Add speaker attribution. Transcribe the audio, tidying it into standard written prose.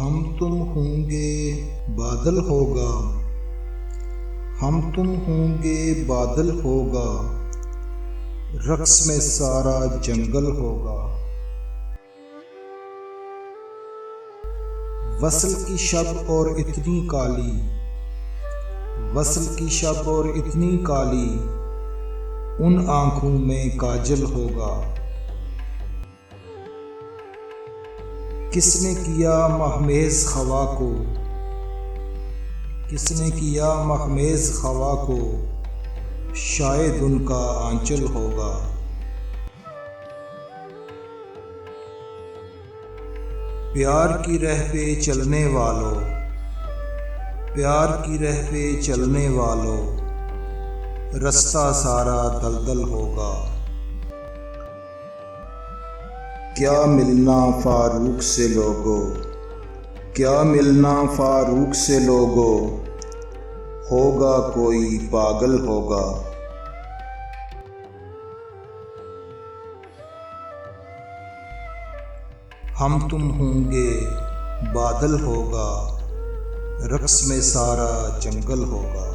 Speaker 1: हम तुम होंगे बादल होगा, हम तुम होंगे बादल होगा, रक्स में सारा जंगल होगा। वसल की शब और इतनी काली, वसल की शब और इतनी काली, उन आंखों में काजल होगा। किसने किया महमेज खवा को, किसने किया महमेज खवा को, शायद उनका आंचल होगा। प्यार की राह पे चलने वालों, प्यार की राह पे चलने वालों, रास्ता सारा दलदल होगा। क्या मिलना फारूक से लोगों, क्या मिलना फारूक से लोगों, होगा कोई पागल होगा। हम तुम होंगे बादल होगा, रक्स में सारा जंगल होगा।